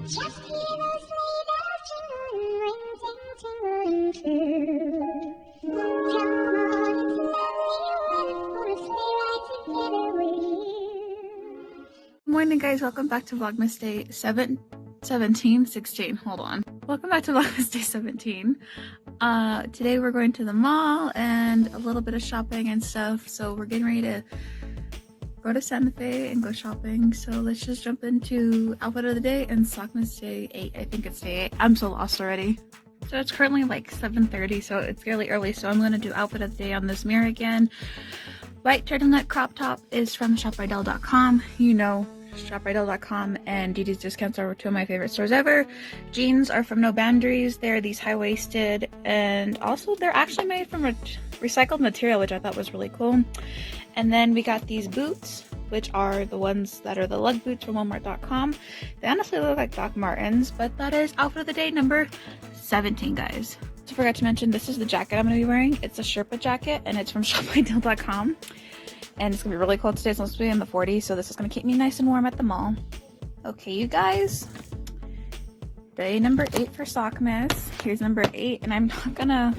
Just hear those sleigh bells jingle, ring, ting, tingling too. Come on, it's lovely weather for a sleigh ride together with you. Good morning, guys. Welcome back to Vlogmas Day 16. Hold on. Welcome back to Vlogmas Day 17. Today we're going to the mall and a little bit of shopping and stuff. So we're getting ready to go to Santa Fe and go shopping. So let's just jump into outfit of the day and Vlogmas Day 8. I think it's day 8. I'm so lost already. So it's currently like 7:30, so it's fairly early. So I'm going to do outfit of the day on this mirror again. White turtleneck crop top is from shoprydell.com. You know, shoprydell.com and DD's Discounts are two of my favorite stores ever. Jeans are from No Boundaries. They're these high-waisted, and also they're actually made from recycled material, which I thought was really cool. And then we got these boots, which are the ones that are the lug boots from walmart.com. They honestly look like Doc Martens, but that is outfit of the day number 17, guys. I forgot to mention, this is the jacket I'm going to be wearing. It's a Sherpa jacket, and it's from shoprydell.com. And it's going to be really cold today. It's supposed to be in the 40s, so this is going to keep me nice and warm at the mall. Okay, you guys. Day number 8 for Vlogmas. Here's number 8, and I'm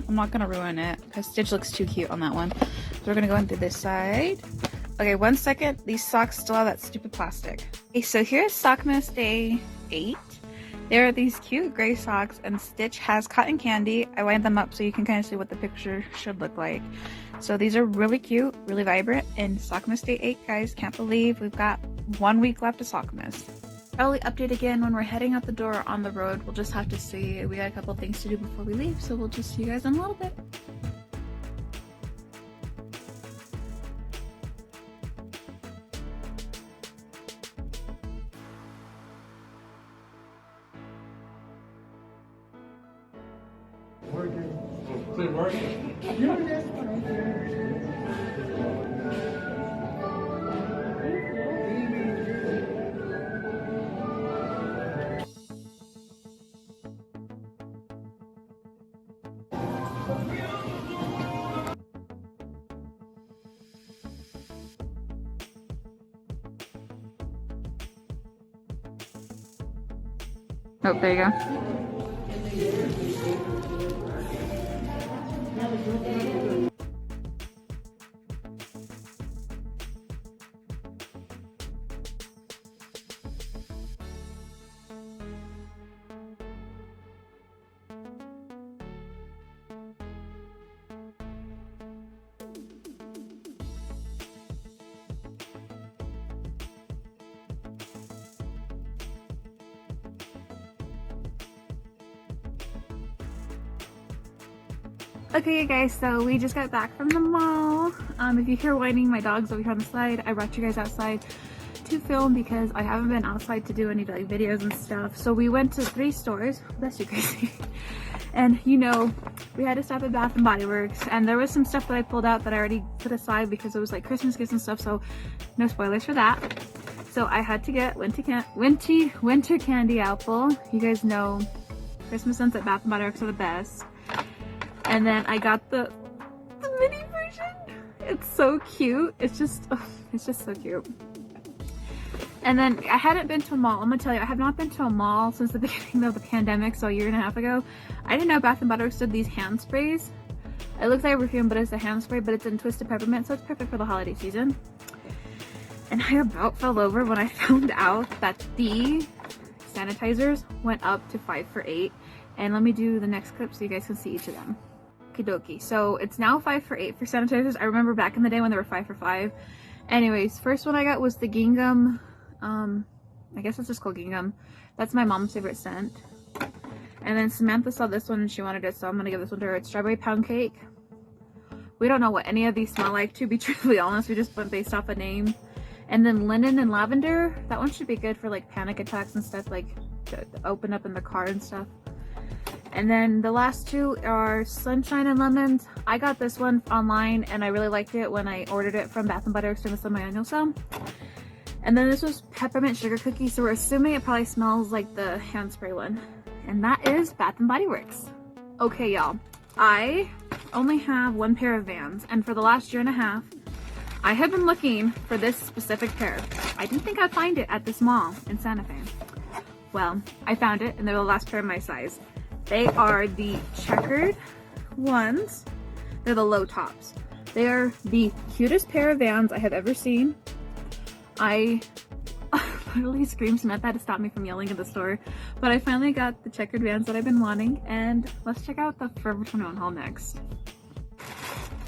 not gonna ruin it because Stitch looks too cute on that one. So we're gonna go in through this side. Okay, 1 second. These socks still have that stupid plastic. Okay, so here's Vlogmas Day 8. There are these cute gray socks, and Stitch has cotton candy. I lined them up so you can kind of see what the picture should look like. So these are really cute, really vibrant, and Vlogmas Day 8, guys. Can't believe we've got 1 week left of Vlogmas. Probably update again when we're heading out the door on the road. We'll just have to see. We got a couple things to do before we leave, so we'll just see you guys in a little bit. Oh, there you go. Okay, you guys, so we just got back from the mall. If you hear whining, my dog's over here on the side. I brought you guys outside to film because I haven't been outside to do any like videos and stuff. So we went to 3 stores. Bless you, Gracie. And you know, we had to stop at Bath and Bodyworks, and there was some stuff that I pulled out that I already put aside because it was like Christmas gifts and stuff. So no spoilers for that. So I had to get winter candy apple. You guys know Christmas scents at Bath and Bodyworks are the best. And then I got the mini version. It's so cute. It's just so cute. And then I hadn't been to a mall. I'm gonna tell you, I have not been to a mall since the beginning of the pandemic, so a year and a half ago. I didn't know Bath and Body Works did these hand sprays. It looks like a perfume, but it's a hand spray, but it's in twisted peppermint, so it's perfect for the holiday season. And I about fell over when I found out that the sanitizers went up to 5 for $8. And let me do the next clip so you guys can see each of them. Okie dokie. So it's now 5 for $8 for sanitizers. I remember back in the day when they were 5 for $5. Anyways, first one I got was the gingham. I guess it's just called gingham. That's my mom's favorite scent. And then Samantha saw this one and she wanted it, so I'm gonna give this one to her. It's strawberry pound cake. We don't know what any of these smell like, to be truthfully honest. We just went based off a name. And then linen and lavender. That one should be good for like panic attacks and stuff, like to open up in the car and stuff. And then the last 2 are sunshine and lemons. I got this one online and I really liked it when I ordered it from Bath and Body Works during the semi-annual sale. And then this was peppermint sugar cookie, so we're assuming it probably smells like the hand spray one. And that is Bath and Body Works. Okay, y'all. I only have 1 pair of Vans, and for the last year and a half, I have been looking for this specific pair. I didn't think I'd find it at this mall in Santa Fe. Well, I found it and they're the last pair of my size. They are the checkered ones. They're the low tops. They are the cutest pair of Vans I have ever seen. I literally screamed Samantha had to stop me from yelling at the store, but I finally got the checkered Vans that I've been wanting, and let's check out the Forever 21 haul next.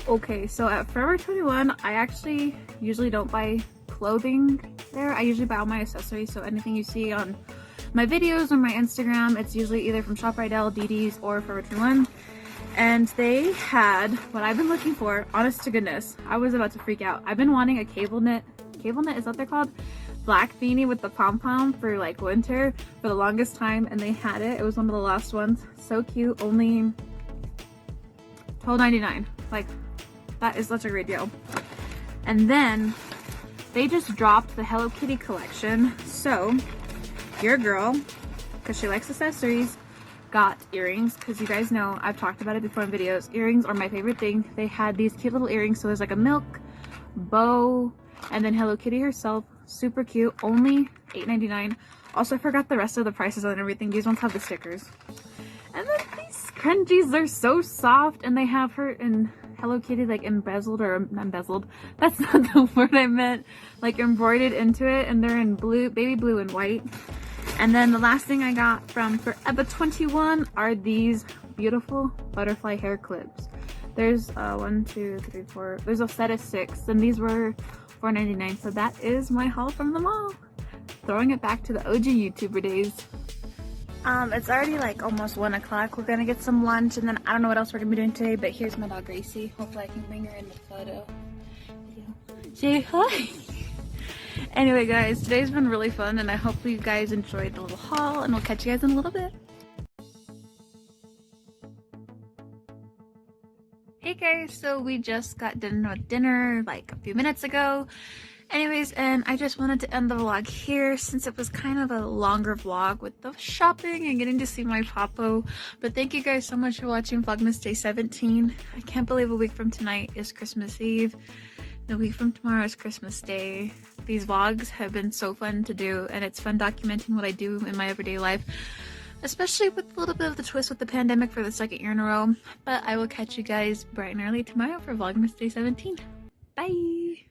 Okay, so at Forever 21, I actually usually don't buy clothing there. I usually buy all my accessories, so anything you see on my videos or my Instagram, it's usually either from ShopRite, DD's, or Forever 21. And they had what I've been looking for, honest to goodness. I was about to freak out. I've been wanting a cable knit, is that what they're called? Black beanie with the pom-pom for like winter for the longest time, and they had it. It was one of the last ones. So cute, only $12.99. Like, that is such a great deal. And then they just dropped the Hello Kitty collection. So your girl, because she likes accessories, got earrings, because you guys know I've talked about it before in videos. Earrings are my favorite thing. They had these cute little earrings. So there's like a milk, bow, and then Hello Kitty herself. Super cute, only $8.99. Also, I forgot the rest of the prices on everything. These ones have the stickers. And then these scrunchies, they're so soft, and they have her in Hello Kitty like embezzled, or not embezzled, that's not the word I meant, like embroidered into it, and they're in blue, baby blue and white. And then the last thing I got from Forever 21 are these beautiful butterfly hair clips. There's 1, 2, 3, 4, there's a set of 6, and these were $4.99. So that is my haul from the mall. Throwing it back to the OG YouTuber days. It's already like almost 1 o'clock. We're gonna get some lunch, and then I don't know what else we're gonna be doing today, but here's my dog Gracie. Hopefully I can bring her in the photo. Say hi. Anyway guys, today's been really fun, and I hope you guys enjoyed the little haul, and we'll catch you guys in a little bit. Hey guys, so we just got done with dinner like a few minutes ago. Anyways, and I just wanted to end the vlog here since it was kind of a longer vlog with the shopping and getting to see my Papo. But thank you guys so much for watching Vlogmas Day 17. I can't believe a week from tonight is Christmas Eve. The week from tomorrow is Christmas Day. These vlogs have been so fun to do, and it's fun documenting what I do in my everyday life. Especially with a little bit of the twist with the pandemic for the 2nd year in a row. But I will catch you guys bright and early tomorrow for Vlogmas Day 17. Bye!